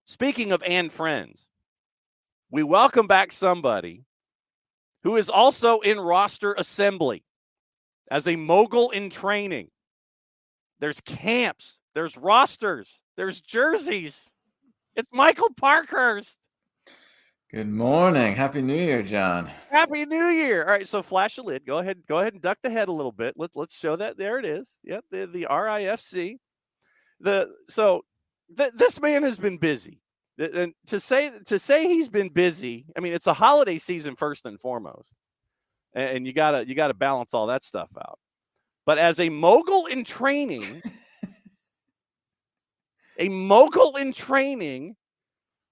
Speaking of and friends, we welcome back somebody who is also in roster assembly as a mogul in training. There's camps, there's rosters, there's jerseys. It's Michael Parkhurst. Good morning. Happy New Year, John. Happy New Year. All right, so flash the lid. Go ahead and duck the head a little bit. Let's show that. There it is. Yep, the RIFC. This man has been busy. And to say he's been busy, I mean, it's a holiday season first and foremost. And you gotta balance all that stuff out. But as a mogul in training,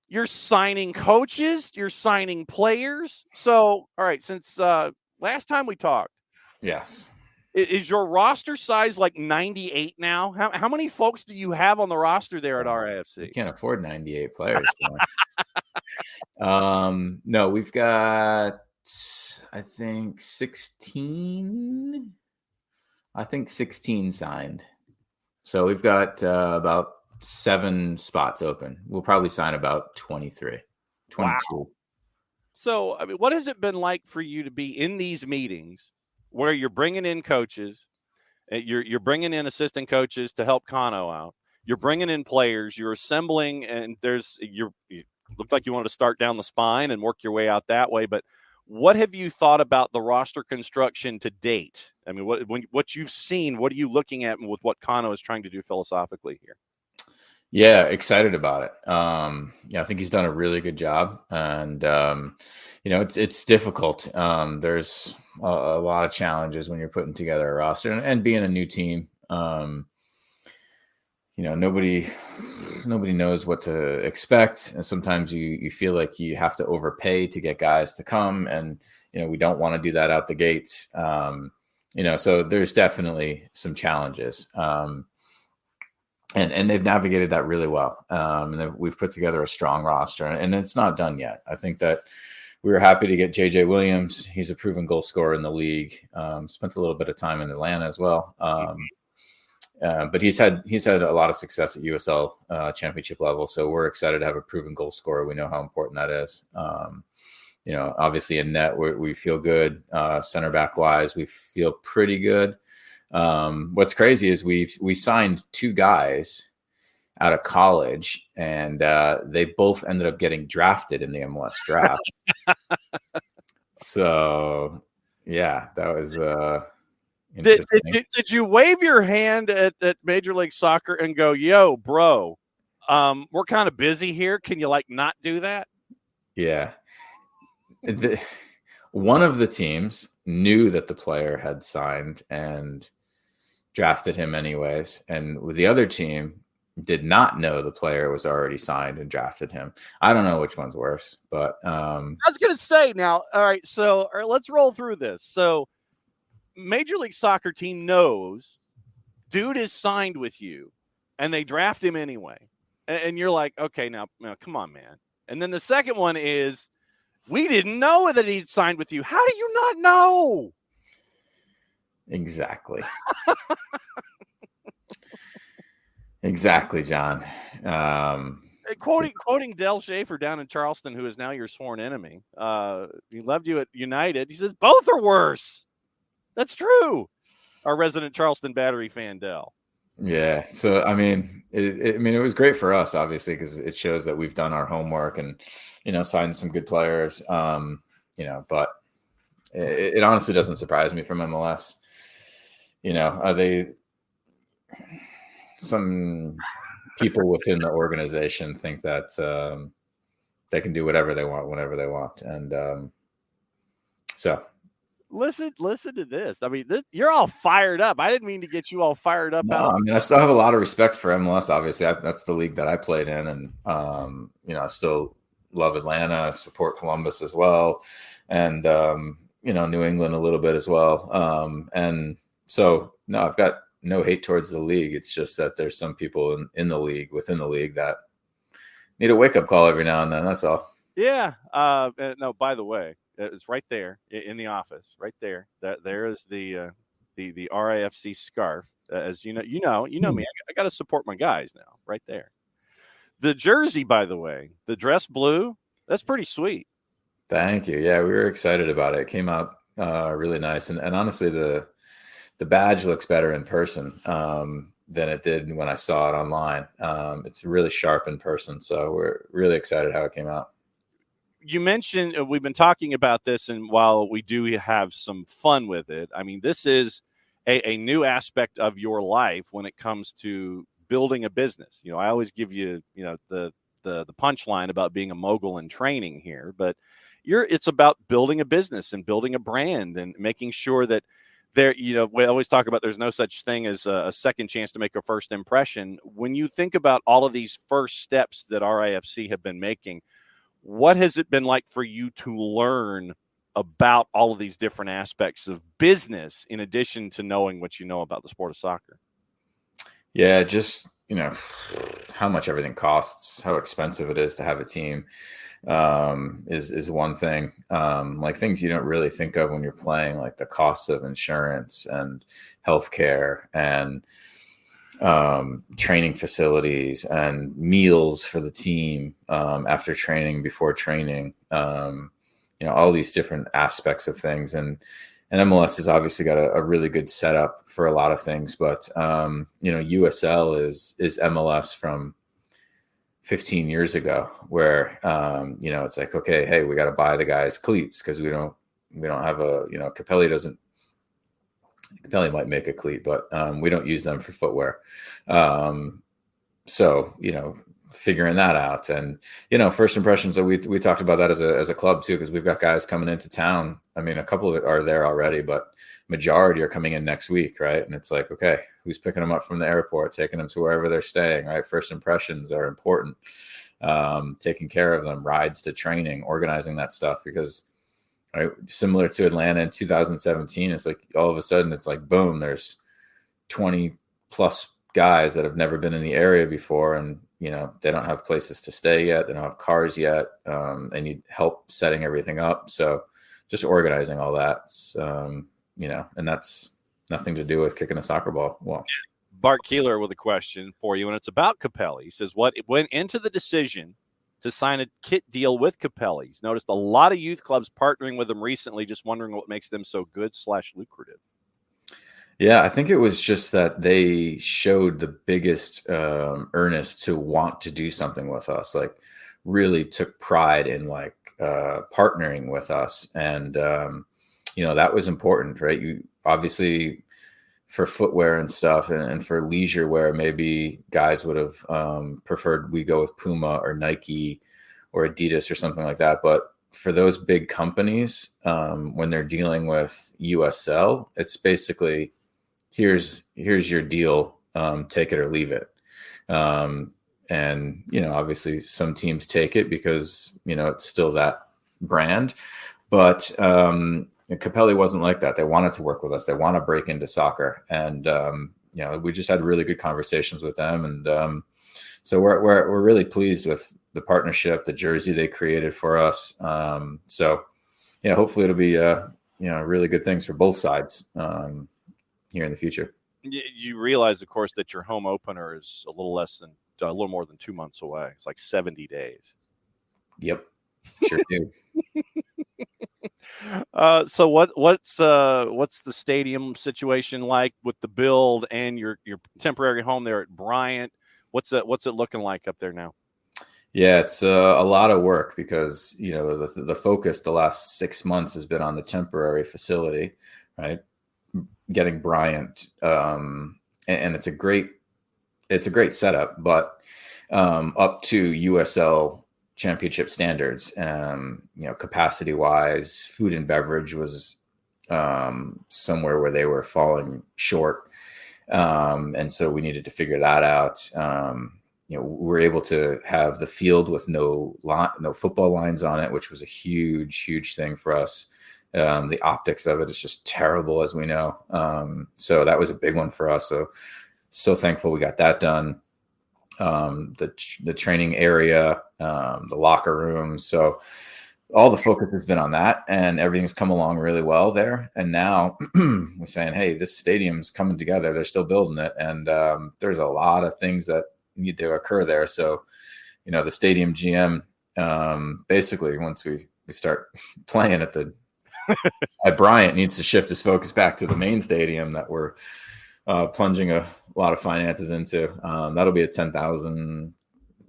you're signing coaches, you're signing players. So, all right, since last time we talked, yes, is your roster size like 98 now? How many folks do you have on the roster there at RIFC? You can't afford 98 players. No, we've got, I think 16 signed. So we've got about 7 spots open. We'll probably sign about 22. Wow. So, I mean, what has it been like for you to be in these meetings where you're bringing in coaches, you're bringing in assistant coaches to help Kano out, you're bringing in players, you're assembling, and you look like you want to start down the spine and work your way out that way. But what have you thought about the roster construction to date? I mean, what you've seen, what are you looking at with what Kano is trying to do philosophically here? Yeah, excited about it. I think he's done a really good job, and it's difficult. There's a lot of challenges when you're putting together a roster and being a new team. Nobody knows what to expect, and sometimes you feel like you have to overpay to get guys to come, and we don't want to do that out the gates. So there's definitely some challenges. And they've navigated that really well. And we've put together a strong roster, and it's not done yet. I think that we were happy to get JJ Williams. He's a proven goal scorer in the league. Spent a little bit of time in Atlanta as well. But he's had a lot of success at USL championship level. So we're excited to have a proven goal scorer. We know how important that is. Obviously in net, we feel good. Center back wise, we feel pretty good. What's crazy is we signed 2 guys out of college, and they both ended up getting drafted in the MLS draft. So yeah, that was did you wave your hand at Major League Soccer and go, yo, bro, we're kind of busy here, can you not do that? Yeah. One of the teams knew that the player had signed and drafted him anyways, and the other team did not know the player was already signed and drafted him. I don't know which one's worse, but I was gonna say now. All right, so let's roll through this. So Major League Soccer team knows dude is signed with you, and they draft him anyway, and you're like, okay, now come on, man. And then the second one is, we didn't know that he'd signed with you. How do you not know? Exactly. Exactly, John. Quoting Del Schaefer down in Charleston, who is now your sworn enemy. He loved you at United. He says both are worse. That's true. Our resident Charleston Battery fan, Del. Yeah. So I mean, it was great for us, obviously, because it shows that we've done our homework and signed some good players. But it honestly doesn't surprise me from MLS. Some people within the organization think that they can do whatever they want, whenever they want. And so listen to this. I mean, you're all fired up. I didn't mean to get you all fired up. No, I still have a lot of respect for MLS. Obviously, that's the league that I played in. And, I still love Atlanta, support Columbus as well. And, New England a little bit as well. And so, no, I've got no hate towards the league. It's just that there's some people within the league that need a wake up call every now and then. That's all. Yeah. No, by the way, it's right there in the office, right there. There is the RIFC scarf. As you know me. I got to support my guys now, right there. The jersey, by the way, the dress blue, that's pretty sweet. Thank you. Yeah, we were excited about it. It came out really nice. And honestly, the badge looks better in person than it did when I saw it online. It's really sharp in person. So we're really excited how it came out. You mentioned we've been talking about this, and while we do have some fun with it, I mean, this is a new aspect of your life when it comes to building a business. You know, I always give you, the punchline about being a mogul in training here, but it's about building a business and building a brand and making sure that we always talk about there's no such thing as a second chance to make a first impression. When you think about all of these first steps that RIFC have been making, what has it been like for you to learn about all of these different aspects of business in addition to knowing what you know about the sport of soccer? Yeah, just, how much everything costs, how expensive it is to have a team is one thing. Like things you don't really think of when you're playing, like the cost of insurance and healthcare and training facilities and meals for the team after training, before training, all these different aspects of things. And MLS has obviously got a really good setup for a lot of things, but USL is MLS from 15 years ago, where it's like, okay, hey, we got to buy the guys cleats because we don't have Capelli might make a cleat, but we don't use them for footwear. So figuring that out, and first impressions. So we talked about that as a club too, because we've got guys coming into town. I mean, a couple of it are there already, but majority are coming in next week, right? And it's like, okay, who's picking them up from the airport, taking them to wherever they're staying, right? First impressions are important. Taking care of them, rides to training, organizing that stuff, because right, similar to Atlanta in 2017, it's like all of a sudden it's like, boom, there's 20 plus guys that have never been in the area before, and they don't have places to stay yet, they don't have cars yet, they need help setting everything up. So just organizing all that, and that's nothing to do with kicking a soccer ball. Well, Bart Keeler with a question for you, and it's about Capelli. He says, what went into the decision to sign a kit deal with Capelli? He's noticed a lot of youth clubs partnering with them recently, just wondering what makes them so good / lucrative. Yeah, I think it was just that they showed the biggest earnest to want to do something with us, like really took pride in like partnering with us. And, that was important, right? You obviously for footwear and stuff and for leisure wear, maybe guys would have preferred we go with Puma or Nike or Adidas or something like that. But for those big companies, when they're dealing with USL, it's basically, here's your deal, take it or leave it. And, obviously some teams take it because, it's still that brand. But Capelli wasn't like that. They wanted to work with us. They want to break into soccer. And, we just had really good conversations with them. And so we're really pleased with the partnership, the jersey they created for us. So, hopefully it'll be, really good things for both sides here in the future. You realize, of course, that your home opener is a little more than 2 months away. It's like 70 days. Yep, sure do. So what's the stadium situation like with the build and your temporary home there at Bryant? What's it looking like up there now? Yeah, it's a lot of work because the focus the last 6 months has been on the temporary facility, right? Getting Bryant, and it's a great setup, but up to USL championship standards, capacity wise, food and beverage was somewhere where they were falling short, and so we needed to figure that out. We're able to have the field with no football lines on it, which was a huge thing for us. The optics of it is just terrible, as we know. So that was a big one for us. So thankful we got that done. The training area, the locker room. So all the focus has been on that, and everything's come along really well there. And now we're saying, hey, this stadium's coming together. They're still building it. And there's a lot of things that need to occur there. So the stadium GM, basically once we start playing at Bryant, needs to shift his focus back to the main stadium that we're plunging a lot of finances into. That'll be a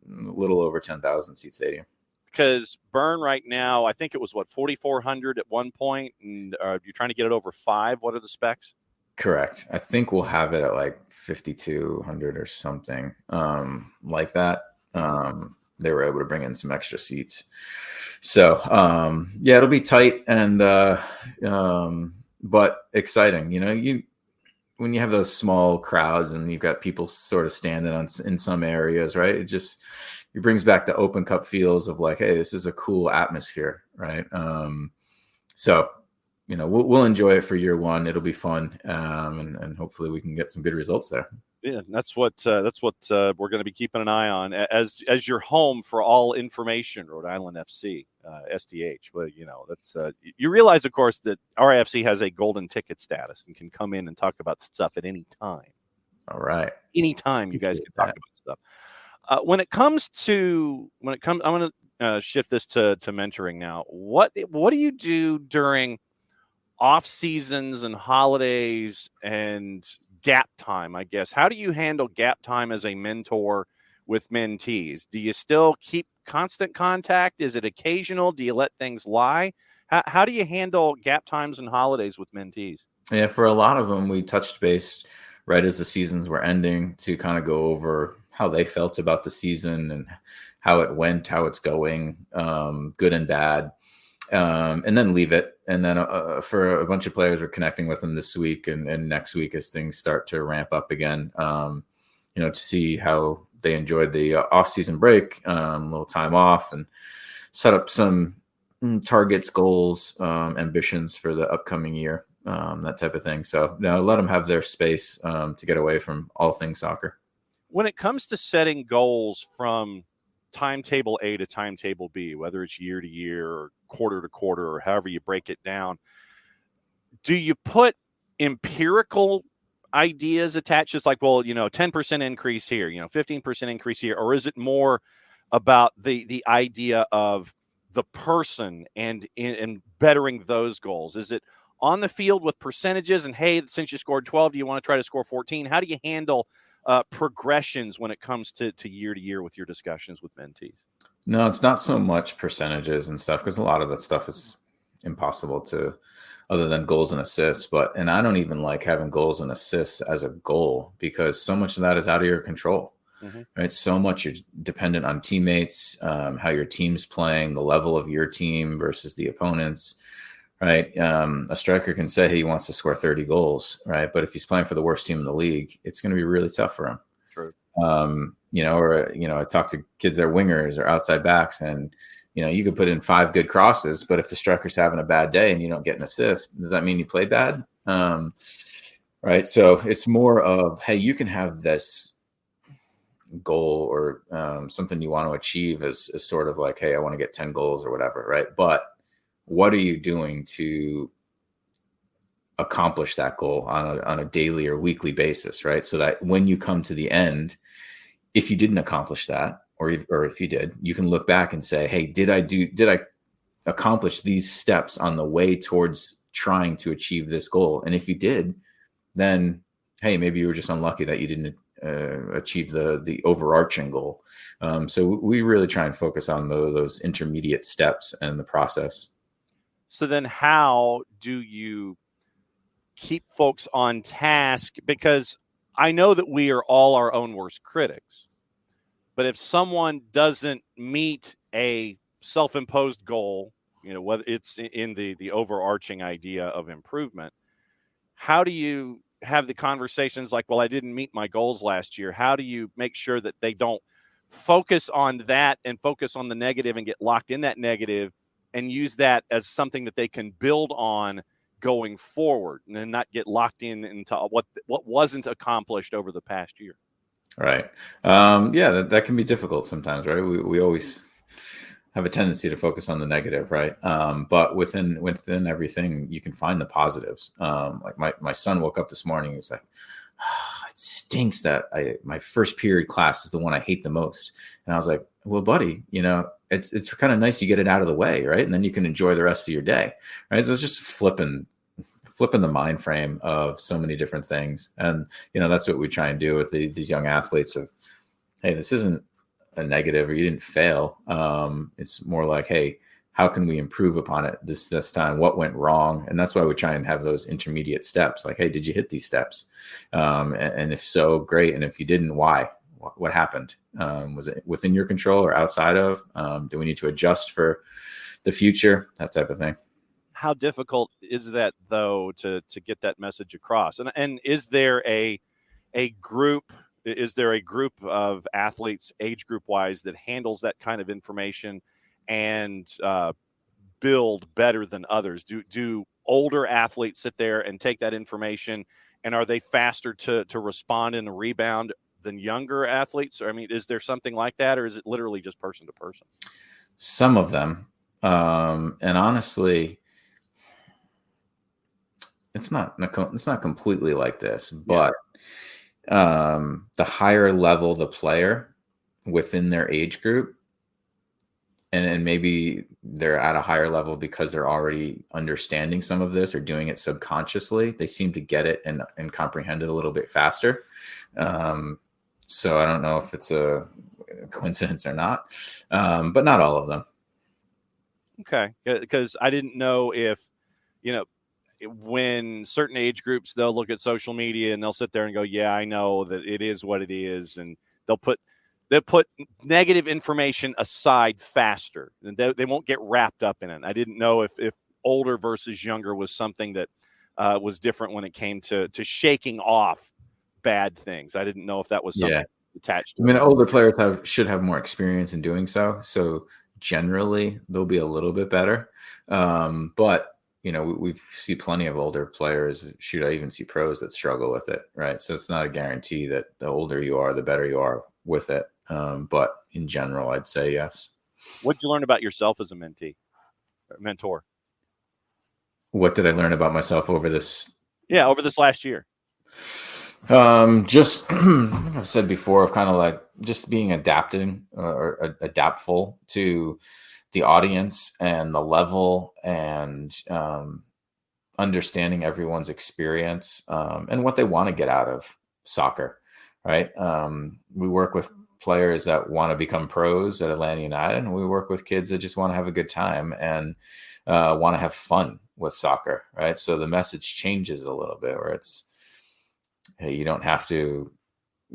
little over 10,000 seat stadium. Because Burn right now, I think it was 4,400 at one point, and you're trying to get it over 5. What are the specs? Correct. I think we'll have it at like 5,200 or something like that. They were able to bring in some extra seats. So, it'll be tight and but exciting. When you have those small crowds and you've got people sort of standing in some areas, right? It brings back the Open Cup feels of like, hey, this is a cool atmosphere, right? So, we'll enjoy it for year one. It'll be fun, and hopefully we can get some good results there. Yeah, that's what we're going to be keeping an eye on as your home for all information. Rhode Island FC, SDH. Well, that's you realize, of course, that RIFC has a golden ticket status and can come in and talk about stuff at any time. All right, anytime you guys can talk about stuff. When it comes, I'm going to shift this to mentoring now. What do you do during off seasons and holidays and gap time, I guess? How do you handle gap time as a mentor with mentees? Do you still keep constant contact? Is it occasional? Do you let things lie? How do you handle gap times and holidays with mentees? Yeah, for a lot of them, we touched base right as the seasons were ending to kind of go over how they felt about the season and how it went, how it's going, good and bad. And then leave it. And then for a bunch of players, we're connecting with them this week and next week as things start to ramp up again, to see how they enjoyed the off-season break, a little time off, and set up some targets, goals, ambitions for the upcoming year, that type of thing. So let them have their space to get away from all things soccer. When it comes to setting goals from timetable A to timetable B, whether it's year to year or quarter to quarter or however you break it down, do you put empirical ideas attached? Just like, 10% increase here, 15% increase here, or is it more about the idea of the person and bettering those goals? Is it on the field with percentages and, hey, since you scored 12, do you want to try to score 14? How do you handle progressions when it comes to year with your discussions with mentees? No, it's not so much percentages and stuff, because a lot of that stuff is impossible to, other than goals and assists. And I don't even like having goals and assists as a goal, because so much of that is out of your control, right? So much you're dependent on teammates, how your team's playing, the level of your team versus the opponents, right? A striker can say he wants to score 30 goals, right? But if he's playing for the worst team in the league, it's going to be really tough for him. True. I talk to kids that are wingers or outside backs, and, you could put in 5 good crosses, but if the striker's having a bad day and you don't get an assist, does that mean you played bad? Right. So it's more of, hey, you can have this goal or something you want to achieve as sort of like, hey, I want to get 10 goals or whatever. Right. But what are you doing to accomplish that goal on a daily or weekly basis, right? So that when you come to the end, if you didn't accomplish that, or if you did, you can look back and say, hey, did I accomplish these steps on the way towards trying to achieve this goal? And if you did, then, hey, maybe you were just unlucky that you didn't achieve the overarching goal. So we really try and focus on those intermediate steps and the process. So then how do you keep folks on task? Because I know that we are all our own worst critics, but if someone doesn't meet a self-imposed goal, whether it's in the overarching idea of improvement, how do you have the conversations like, well, I didn't meet my goals last year? How do you make sure that they don't focus on that and focus on the negative and get locked in that negative and use that as something that they can build on going forward, and then not get locked into what wasn't accomplished over the past year? Right. That can be difficult sometimes, right? We always have a tendency to focus on the negative, right? But within everything, you can find the positives. Like my son woke up this morning, he was like, I it stinks that my first period class is the one I hate the most. And I was like, well, buddy, it's kind of nice you get it out of the way, right? And then you can enjoy the rest of your day, right? So it's just flipping the mind frame of so many different things. And, that's what we try and do with these young athletes of, hey, this isn't a negative or you didn't fail. It's more like, hey, how can we improve upon it this time? What went wrong? And that's why we try and have those intermediate steps. Like, hey, did you hit these steps? And if so, great. And if you didn't, why? What happened? Was it within your control or outside of? Do we need to adjust for the future? That type of thing. How difficult is that, though, to get that message across? And is there a group? Is there a group of athletes, age group wise, that handles that kind of information and build better than others? Do older athletes sit there and take that information, and are they faster to respond in the rebound than younger athletes? I mean, is there something like that, or is it literally just person to person? Some of them, and honestly, it's not completely like this, but the higher level the player within their age group, and maybe they're at a higher level because they're already understanding some of this or doing it subconsciously, they seem to get it and comprehend it a little bit faster. So I don't know if it's a coincidence or not, but not all of them. Okay, because I didn't know if, when certain age groups, they'll look at social media and they'll sit there and go, yeah, I know that it is what it is. And they'll put negative information aside faster, and they won't get wrapped up in it. I didn't know if older versus younger was something that was different when it came to shaking off bad things. I didn't know if that was something attached to it. Older players should have more experience in doing so. So generally they'll be a little bit better. But we see plenty of older players. Shoot, I even see pros that struggle with it, right? So it's not a guarantee that the older you are, the better you are with it. But in general, I'd say yes. What did you learn about yourself as a mentor? What did I learn about myself over this last year? Just I've said before, of kind of like just being adapting or adaptful to the audience and the level, and understanding everyone's experience and what they want to get out of soccer, right? We work with players that want to become pros at Atlanta United, and we work with kids that just want to have a good time and want to have fun with soccer, right? So the message changes a little bit, where it's, hey, you don't have to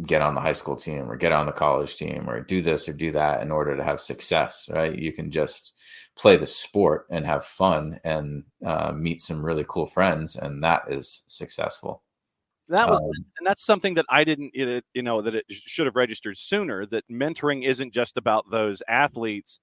get on the high school team or get on the college team or do this or do that in order to have success, right? You can just play the sport and have fun and meet some really cool friends, and that is successful. And that's something that I didn't, that it should have registered sooner, that mentoring isn't just about those athletes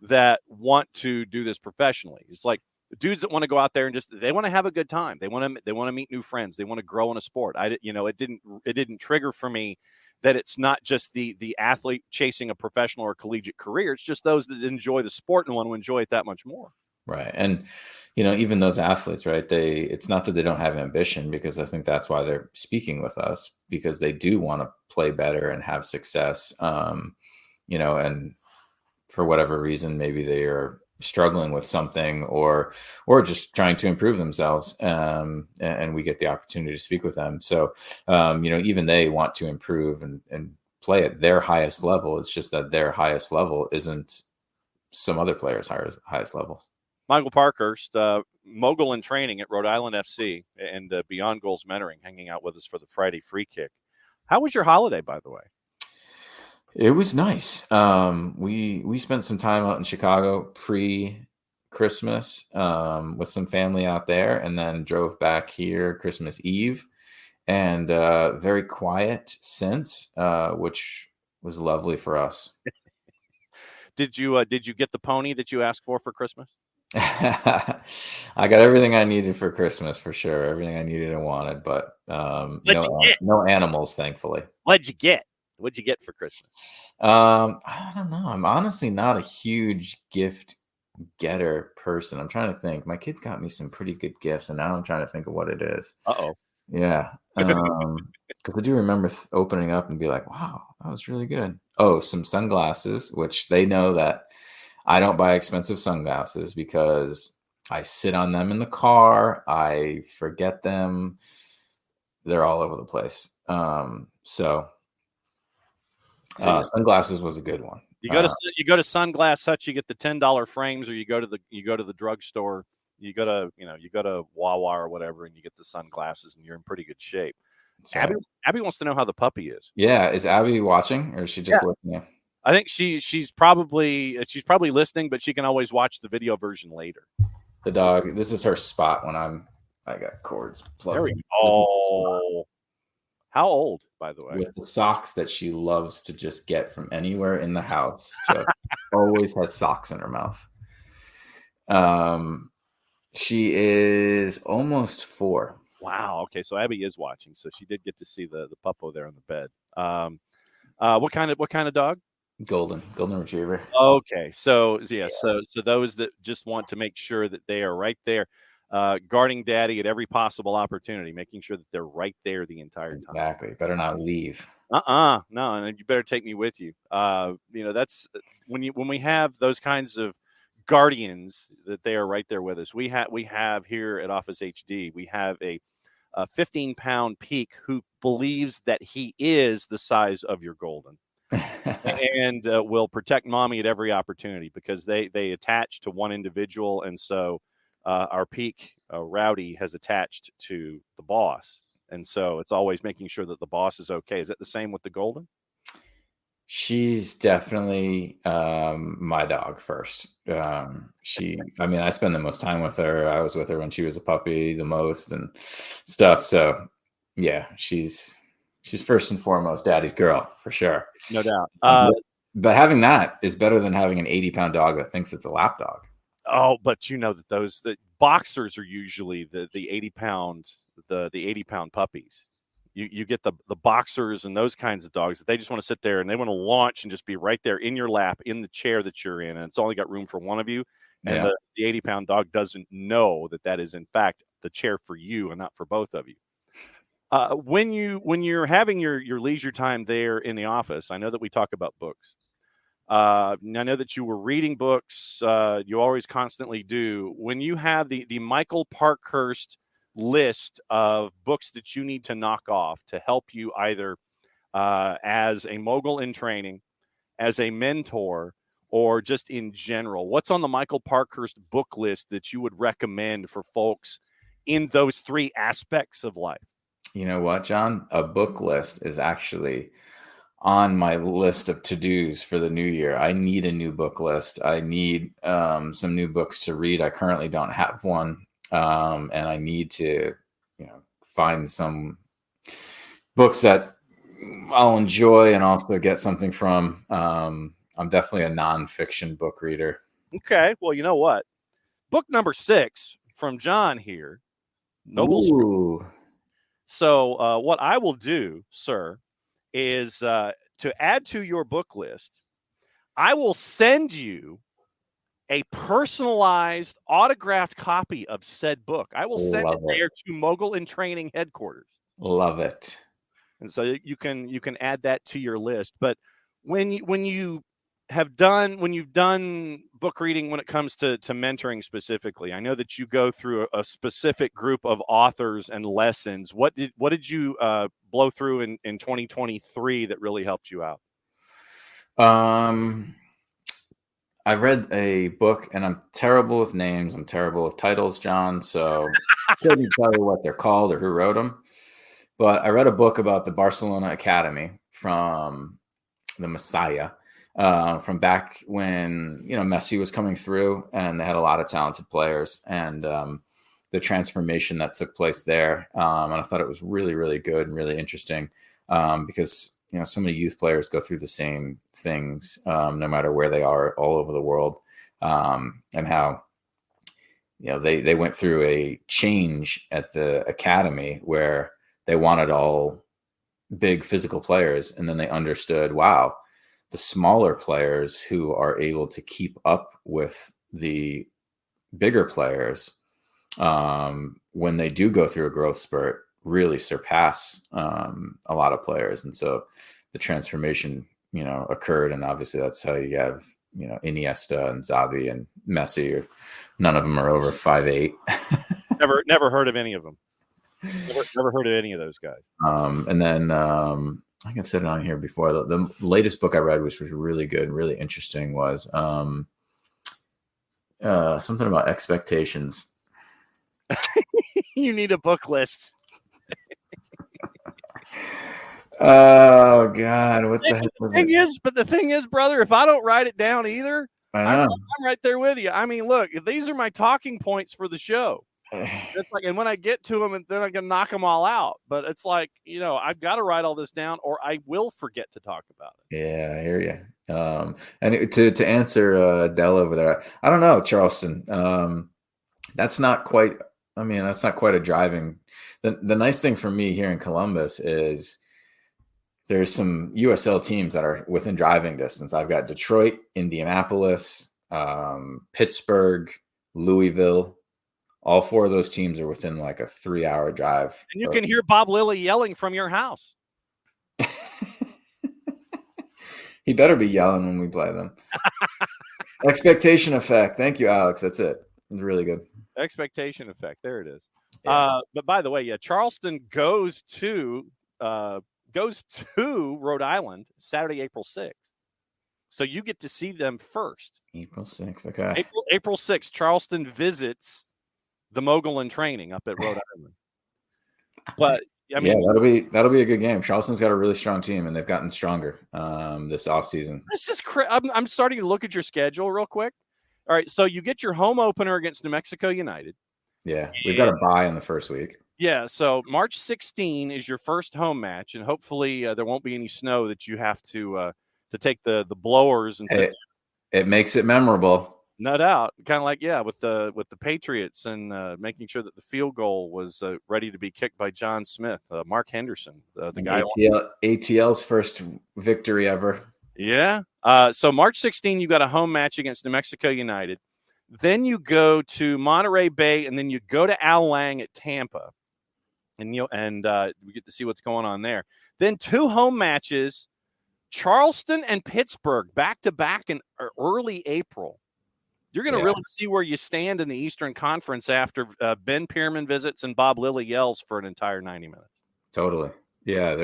that want to do this professionally. It's like dudes that want to go out there and they want to have a good time. They want to meet new friends. They want to grow in a sport. It didn't trigger for me that it's not just the athlete chasing a professional or collegiate career. It's just those that enjoy the sport and want to enjoy it that much more. Right. And, even those athletes, right, it's not that they don't have ambition, because I think that's why they're speaking with us, because they do want to play better and have success, and for whatever reason, maybe they are struggling with something or just trying to improve themselves. And we get the opportunity to speak with them. So, even they want to improve and play at their highest level. It's just that their highest level isn't some other players' highest levels. Michael Parkhurst, mogul in training at Rhode Island FC and Beyond Goals Mentoring, hanging out with us for the Friday Free Kick. How was your holiday, by the way? It was nice. We spent some time out in Chicago pre-Christmas with some family out there, and then drove back here Christmas Eve, and very quiet since, which was lovely for us. Did you get the pony that you asked for Christmas? I got everything I needed for Christmas, for sure. Everything I needed and wanted, but no animals, thankfully. What'd you get? What'd you get for Christmas? I don't know. I'm honestly not a huge gift getter person. I'm trying to think. My kids got me some pretty good gifts, and now I'm trying to think of what it is. Uh-oh. Yeah. Because I do remember opening up and be like, wow, that was really good. Oh, some sunglasses, which they know that I don't buy expensive sunglasses because I sit on them in the car. I forget them. They're all over the place. So See, sunglasses was a good one. you go to Sunglass Hut, you get the $10 frames, or you go to the drugstore, you go to Wawa or whatever, and you get the sunglasses, and you're in pretty good shape. So, Abby wants to know how the puppy is. yeah, is Abby watching, or is she just listening? I think she's probably listening, but she can always watch the video version later. The dog. This is her spot when I got cords plugged in. Oh, how old, by the way? With the socks that she loves to just get from anywhere in the house. Just always has socks in her mouth. She is almost 4. Wow. Okay, so Abby is watching, so she did get to see the puppo there on the bed. What kind of dog? Golden retriever. Okay, so those that just want to make sure that they are right there, guarding daddy at every possible opportunity, making sure that they're right there the entire time. Exactly. Better not leave. No, and you better take me with you. That's when we have those kinds of guardians, that they are right there with us. We have here at Office HD, we have a 15-pound peak who believes that he is the size of your golden. And will protect mommy at every opportunity, because they attach to one individual, and so our peak Rowdy has attached to the boss, and so it's always making sure that the boss is okay. Is that the same with the golden? She's definitely my dog first. I spend the most time with her. I was with her when she was a puppy the most and stuff. So yeah, she's first and foremost daddy's girl for sure. No doubt. But having that is better than having an 80-pound dog that thinks it's a lap dog. Oh, but you know that the boxers are usually the 80-pound the 80-pound puppies. You get the boxers and those kinds of dogs that they just want to sit there and they want to launch and just be right there in your lap in the chair that you're in, and it's only got room for one of you. And the 80-pound dog doesn't know that is in fact the chair for you and not for both of you. When you're having your leisure time there in the office, I know that we talk about books. I know that you were reading books. You always constantly do. When you have the Michael Parkhurst list of books that you need to knock off to help you either as a mogul in training, as a mentor, or just in general, what's on the Michael Parkhurst book list that you would recommend for folks in those 3 aspects of life? You know what, John? A book list is actually on my list of to-dos for the new year. I need a new book list. I need some new books to read. I currently don't have one. And I need to, find some books that I'll enjoy and also get something from. I'm definitely a nonfiction book reader. Okay. Well, you know what? Book number 6 from John here. Noble. So what I will do, sir, is to add to your book list, I will send you a personalized autographed copy of said book. I will send it there to Mogul in Training headquarters. Love it. And so you can add that to your list. But when you've done book reading when it comes to mentoring specifically, I know that you go through a specific group of authors and lessons. What did you blow through in 2023 that really helped you out? I read a book, and I'm terrible with names. I'm terrible with titles, John. So I couldn't tell you what they're called or who wrote them. But I read a book about the Barcelona Academy from the Messiah, from back when Messi was coming through, and they had a lot of talented players, and the transformation that took place there. And I thought it was really, really good and really interesting because so many youth players go through the same things, no matter where they are all over the world, and how they went through a change at the academy where they wanted all big physical players, and then they understood, wow, the smaller players who are able to keep up with the bigger players, when they do go through a growth spurt, really surpass a lot of players. And so the transformation, occurred. And obviously that's how you have, Iniesta and Xavi and Messi, none of them are over 5'8". Never heard of any of them. Never heard of any of those guys. And then I think I've said it on here before. The latest book I read, which was really good and really interesting, was something about expectations. You need a book list. Oh God, what the heck was it? But the thing is, brother, if I don't write it down either, I'm right there with you. I mean, look, these are my talking points for the show. It's like, and when I get to them, and then I'm gonna knock them all out. But it's like, I've got to write all this down, or I will forget to talk about it. Yeah, I hear you. And to answer Dell over there, I don't know, Charleston. That's not quite. I mean, that's not quite a driving. The nice thing for me here in Columbus is there's some USL teams that are within driving distance. I've got Detroit, Indianapolis, Pittsburgh, Louisville. All four of those teams are within like a 3-hour drive. And you can hear Bob Lilly yelling from your house. He better be yelling when we play them. Expectation effect. Thank you, Alex. That's it. It's really good. Expectation effect. There it is. Yeah. But by the way, Charleston goes to Rhode Island Saturday, April 6th. So you get to see them first. April 6th. Okay. April 6th, Charleston visits the Mogul in training up at Rhode Island. But I mean, that'll be a good game. Charleston's got a really strong team, and they've gotten stronger this offseason. This is I'm starting to look at your schedule real quick. All right, so you get your home opener against New Mexico United. Yeah, we've got a bye in the first week. Yeah, so March 16 is your first home match, and hopefully there won't be any snow that you have to take the blowers and it makes it memorable. No doubt, kind of like with the Patriots and making sure that the field goal was ready to be kicked by John Smith, Mark Henderson, the guy. ATL's first victory ever. Yeah. So March 16, you got a home match against New Mexico United. Then you go to Monterey Bay, and then you go to Al Lang at Tampa, and we get to see what's going on there. Then 2 home matches, Charleston and Pittsburgh, back to back in early April. You're going to really see where you stand in the Eastern Conference after Ben Pierman visits and Bob Lilly yells for an entire 90 minutes. Totally. Yeah,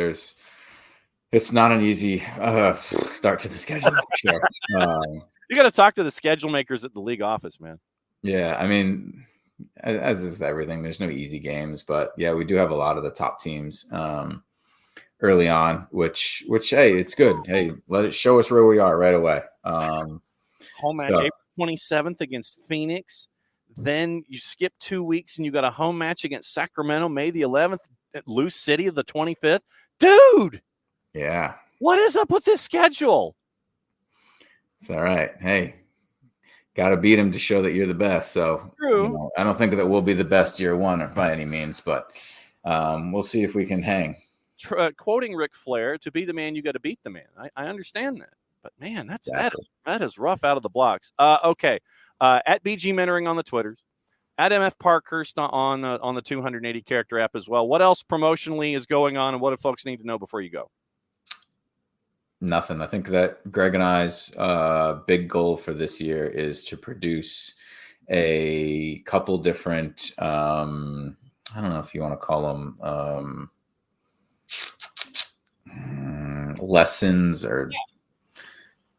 it's not an easy start to the schedule for sure. You got to talk to the schedule makers at the league office, man. Yeah, I mean, as is everything, there's no easy games, but yeah, we do have a lot of the top teams early on, which hey, it's good. Hey, let it show us where we are right away. Home match April 27th against Phoenix. Then you skip 2 weeks and you got a home match against Sacramento May the 11th at Loose City of the 25th. Dude. Yeah. What is up with this schedule? It's all right. Hey, got to beat him to show that you're the best. So true. I don't think that we'll be the best year one by any means, but we'll see if we can hang. Quoting Ric Flair, to be the man, you got to beat the man. I understand that. But man, that is rough out of the blocks. Okay, at BG Mentoring on the Twitters, at MF Parkhurst on the 280 character app as well. What else promotionally is going on, and what do folks need to know before you go? Nothing. I think that Greg and I's big goal for this year is to produce a couple different. I don't know if you want to call them lessons or.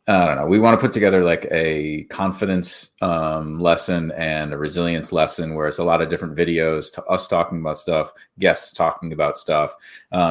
I don't know. We want to put together like a confidence lesson and a resilience lesson where it's a lot of different videos to us talking about stuff, guests talking about stuff,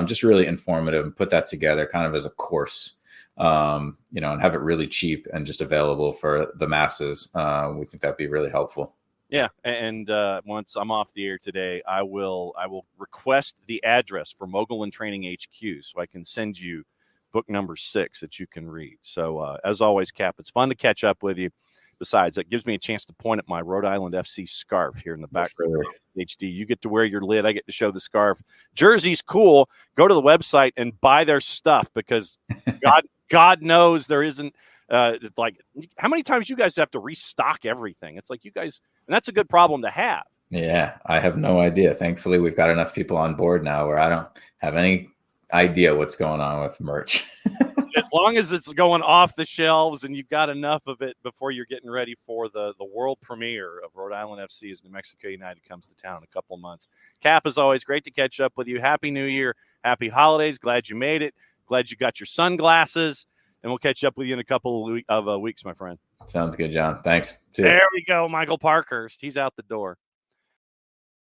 just really informative, and put that together kind of as a course, and have it really cheap and just available for the masses. We think that'd be really helpful. Yeah. And once I'm off the air today, I will request the address for Mogul and Training HQ so I can send you book number 6 that you can read. So as always, Cap, it's fun to catch up with you. Besides, it gives me a chance to point at my Rhode Island FC scarf here in the background. HD, you get to wear your lid. I get to show the scarf. Jersey's cool. Go to the website and buy their stuff because God knows there isn't like how many times you guys have to restock everything. It's like you guys, and that's a good problem to have. Yeah, I have no idea. Thankfully, we've got enough people on board now where I don't have any idea what's going on with merch. As long as it's going off the shelves and you've got enough of it before you're getting ready for the world premiere of Rhode Island FC as New Mexico United comes to town in a couple of months. Cap, as always, great to catch up with you. Happy New Year. Happy holidays. Glad you made it. Glad you got your sunglasses. And we'll catch up with you in a couple of weeks, my friend. Sounds good, John. Thanks. See ya. There we go, Michael Parkhurst. He's out the door.